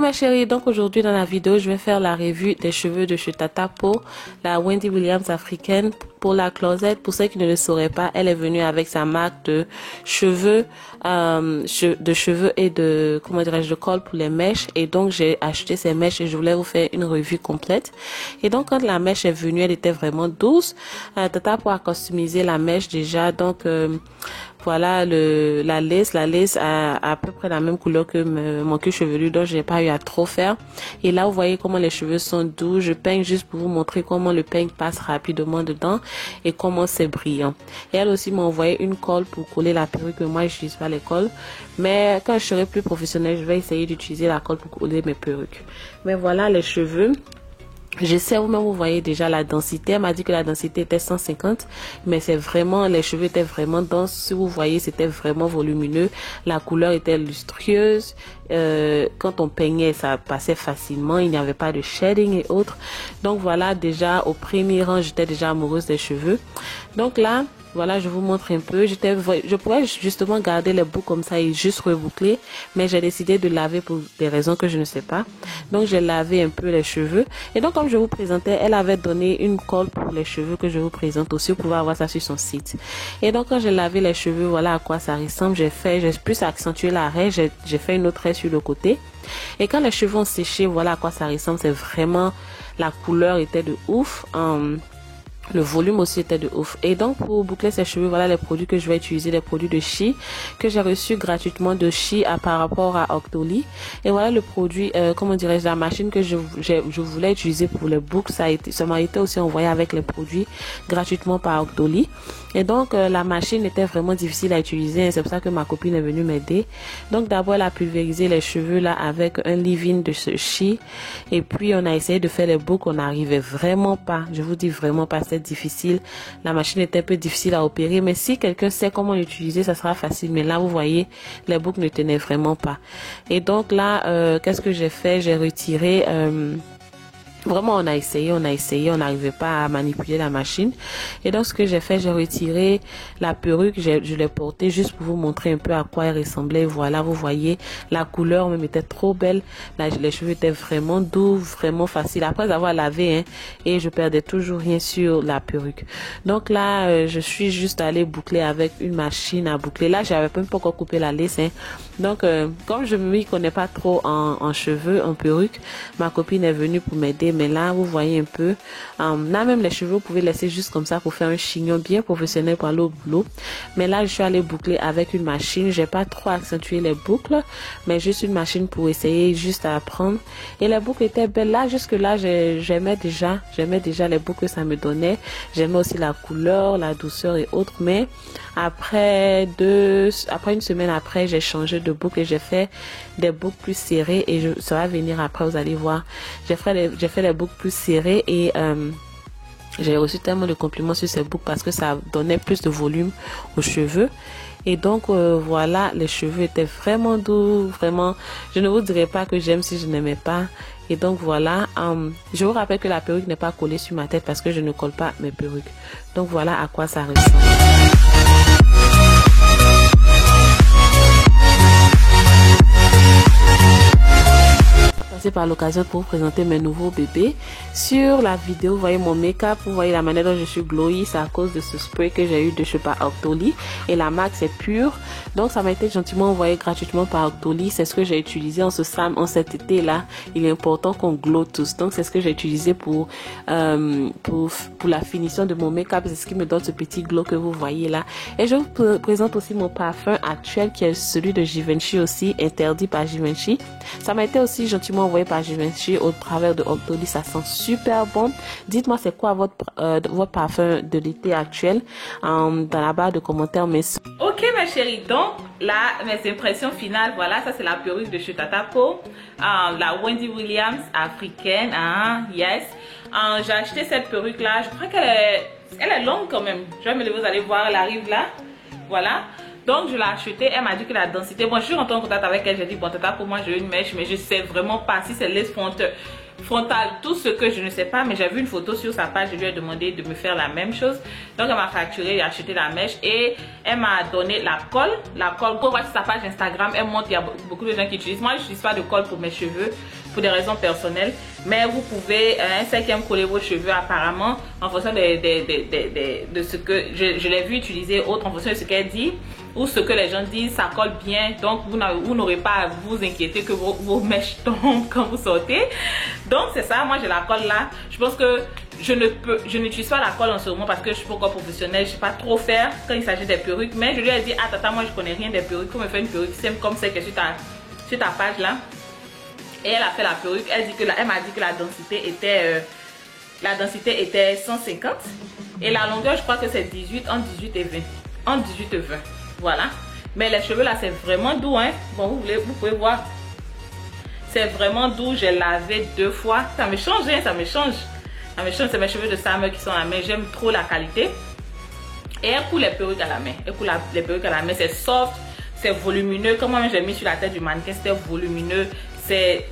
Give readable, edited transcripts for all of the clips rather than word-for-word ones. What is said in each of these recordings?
ma chérie, donc aujourd'hui dans la vidéo je vais faire la revue des cheveux de chez Tata Pou, la Wendy Williams africaine pour la closette. Pour ceux qui ne le sauraient pas, elle est venue avec sa marque de cheveux, et de, comment dirais-je, de colle pour les mèches. Et donc j'ai acheté ces mèches et je voulais vous faire une revue complète. Et donc quand la mèche est venue, elle était vraiment douce. Tata Pou a customisé la mèche déjà, donc voilà la lace a à peu près la même couleur que mon cuir chevelu, donc j'ai pas eu à trop faire. Et là vous voyez comment les cheveux sont doux. Je peigne juste pour vous montrer comment le peigne passe rapidement dedans et comment c'est brillant. Et elle aussi m'a envoyé une colle pour coller la perruque, mais moi j'utilise pas les colles, mais quand je serai plus professionnelle je vais essayer d'utiliser la colle pour coller mes perruques. Mais voilà les cheveux. J'essaie, vous voyez déjà la densité. Elle m'a dit que la densité était 150, mais c'est vraiment, les cheveux étaient vraiment denses. Si vous voyez, c'était vraiment volumineux. La couleur était lustrueuse. Quand on peignait, ça passait facilement. Il n'y avait pas de shading et autres. Donc voilà, déjà au premier rang, j'étais déjà amoureuse des cheveux. Donc là, voilà, je vous montre un peu. Je pourrais justement garder les boucles comme ça et juste reboucler, mais j'ai décidé de laver pour des raisons que je ne sais pas. Donc j'ai lavé un peu les cheveux. Et donc comme je vous présentais, elle avait donné une colle pour les cheveux que je vous présente aussi. Vous pouvez avoir ça sur son site. Et donc quand j'ai lavé les cheveux, voilà à quoi ça ressemble. J'ai plus accentué la raie. J'ai fait une autre raie sur le côté. Et quand les cheveux ont séché, voilà à quoi ça ressemble. C'est vraiment, la couleur était de ouf. Le volume aussi était de ouf. Et donc pour boucler ses cheveux, voilà les produits que je vais utiliser, les produits de Chi que j'ai reçus gratuitement de Chi par rapport à Octoly. Et voilà le produit, comment dirais-je, la machine que je voulais utiliser pour les boucles, ça m'a été aussi envoyé avec les produits gratuitement par Octoly. Et donc la machine était vraiment difficile à utiliser, c'est pour ça que ma copine est venue m'aider. Donc d'abord elle a pulvérisé les cheveux là avec un leave-in de ce Chi, et puis on a essayé de faire les boucles, on n'arrivait vraiment pas, je vous dis vraiment pas, c'est difficile. La machine était un peu difficile à opérer, mais si quelqu'un sait comment l'utiliser, ça sera facile. Mais là vous voyez, les boucles ne tenaient vraiment pas. Et donc là qu'est-ce que j'ai fait? J'ai retiré vraiment on a essayé, on n'arrivait pas à manipuler la machine. Et donc ce que j'ai fait, j'ai retiré la perruque, je l'ai portée juste pour vous montrer un peu à quoi elle ressemblait. Voilà, vous voyez, la couleur même était trop belle. Là, les cheveux étaient vraiment doux, vraiment facile. Après avoir lavé, hein, et je perdais toujours rien sur la perruque. Donc là, je suis juste allée boucler avec une machine à boucler. Là, j'avais même pas encore coupé la lace, hein. Donc comme je m'y connais pas trop en cheveux, en perruque, ma copine est venue pour m'aider. Mais là vous voyez un peu, là même les cheveux vous pouvez laisser juste comme ça pour faire un chignon bien professionnel pour aller au boulot. Mais là je suis allée boucler avec une machine. J'ai pas trop accentué les boucles, mais juste une machine pour essayer juste à apprendre. Et les boucles étaient belles. Là jusque là j'aimais déjà les boucles que ça me donnait. J'aimais aussi la couleur, la douceur et autres. Mais après une semaine après, j'ai changé de boucle et j'ai fait des boucles plus serrées, et ça va venir après, vous allez voir. J'ai fait les boucles plus serrées et j'ai reçu tellement de compliments sur ces boucles parce que ça donnait plus de volume aux cheveux. Et donc voilà, les cheveux étaient vraiment doux, vraiment, je ne vous dirais pas que j'aime si je n'aimais pas. Et donc voilà, je vous rappelle que la perruque n'est pas collée sur ma tête parce que je ne colle pas mes perruques. Donc voilà à quoi ça ressemble. Par l'occasion pour vous présenter mes nouveaux bébés. Sur la vidéo, vous voyez mon make-up, vous voyez la manière dont je suis glowy, c'est à cause de ce spray que j'ai eu de chez Octoly, et la marque c'est Pure. Donc ça m'a été gentiment envoyé gratuitement par Octoly. C'est ce que j'ai utilisé en cet été là. Il est important qu'on glow tous, donc c'est ce que j'ai utilisé pour la finition de mon make-up. C'est ce qui me donne ce petit glow que vous voyez là. Et je vous présente aussi mon parfum actuel qui est celui de Givenchy, aussi interdit par Givenchy. Ça m'a été aussi gentiment envoyé par Givenchy au travers de Octoly. Ça sent super bon. Dites-moi c'est quoi votre parfum de l'été actuel dans la barre de commentaires. Ok ma chérie, donc là mes impressions finales, voilà, ça c'est la perruque de chez Tata Pou, la Wendy Williams africaine, yes. J'ai acheté cette perruque là, je crois qu'elle est longue quand même. Je vais me lever, vous allez voir, elle arrive là, voilà. Donc je l'ai acheté, elle m'a dit que la densité, bon je suis rentrée en contact avec elle, j'ai dit bon Tata, pour moi j'ai une mèche, mais je sais vraiment pas si c'est laisse frontal, tout ce que je ne sais pas, mais j'ai vu une photo sur sa page, je lui ai demandé de me faire la même chose. Donc elle m'a facturé, j'ai acheté la mèche et elle m'a donné la colle. La colle, quand on voit sur sa page Instagram, elle montre qu'il y a beaucoup de gens qui utilisent. Moi, je n'utilise pas de colle pour mes cheveux, pour des raisons personnelles, mais vous pouvez un 5e coller vos cheveux apparemment en fonction de ce que je l'ai vu utiliser, autre en fonction de ce qu'elle dit ou ce que les gens disent, ça colle bien, donc vous n'aurez pas à vous inquiéter que vos mèches tombent quand vous sortez. Donc c'est ça, moi j'ai la colle là. Je pense que je n'utilise pas la colle en ce moment parce que je suis pas encore professionnelle, je sais pas trop faire quand il s'agit des perruques, mais je lui ai dit ah tata, moi je connais rien des perruques, faut me faire une perruque simple comme celle que sur ta page là. Et elle a fait la perruque, elle m'a dit que la densité était 150 et la longueur je crois que c'est 18, entre 18 et 20, entre 18 et 20. Voilà, mais les cheveux là c'est vraiment doux hein. Bon, vous pouvez voir, c'est vraiment doux. J'ai lavé 2 fois, ça me change hein, ça me change, c'est mes cheveux de Summer qui sont à la main, j'aime trop la qualité. Et elle coule les perruques à la main, c'est soft, c'est volumineux. Comme moi j'ai mis sur la tête du mannequin, c'était volumineux, c'est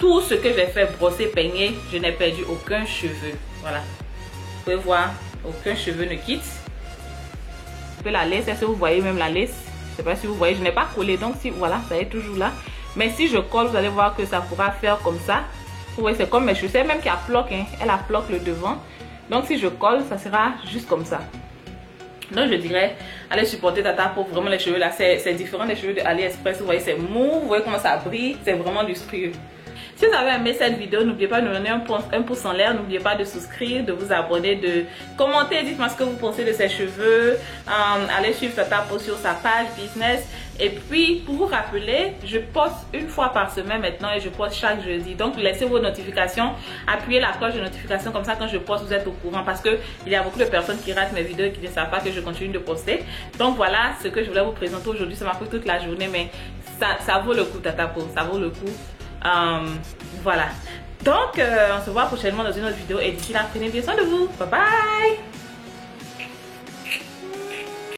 tout ce que j'ai fait brosser, peigner, je n'ai perdu aucun cheveu. Voilà, vous pouvez voir, aucun cheveu ne quitte. La laisse, est-ce que vous voyez même la laisse? Je sais pas si vous voyez, je n'ai pas collé, donc si voilà, ça est toujours là. Mais si je colle, vous allez voir que ça pourra faire comme ça. Vous voyez, c'est comme mes cheveux, c'est même qui a bloqué, hein. Elle a bloqué le devant. Donc si je colle, ça sera juste comme ça. Donc je dirais, allez supporter Tata pour vraiment les cheveux là, c'est différent des cheveux de AliExpress. Vous voyez, c'est mou, vous voyez comment ça brille, c'est vraiment lustreux. Si vous avez aimé cette vidéo, n'oubliez pas de nous donner un pouce en l'air. N'oubliez pas de souscrire, de vous abonner, de commenter. Dites-moi ce que vous pensez de ses cheveux. Allez suivre Tata Po sur sa page business. Et puis, pour vous rappeler, je poste une fois par semaine maintenant et je poste chaque jeudi. Donc, laissez vos notifications. Appuyez la cloche de notification. Comme ça, quand je poste, vous êtes au courant. Parce qu'il y a beaucoup de personnes qui ratent mes vidéos et qui ne savent pas que je continue de poster. Donc, voilà ce que je voulais vous présenter aujourd'hui. Ça m'a pris toute la journée, mais ça vaut le coup, Tata Po. Ça vaut le coup. Voilà, donc on se voit prochainement dans une autre vidéo et d'ici là prenez bien soin de vous. Bye bye.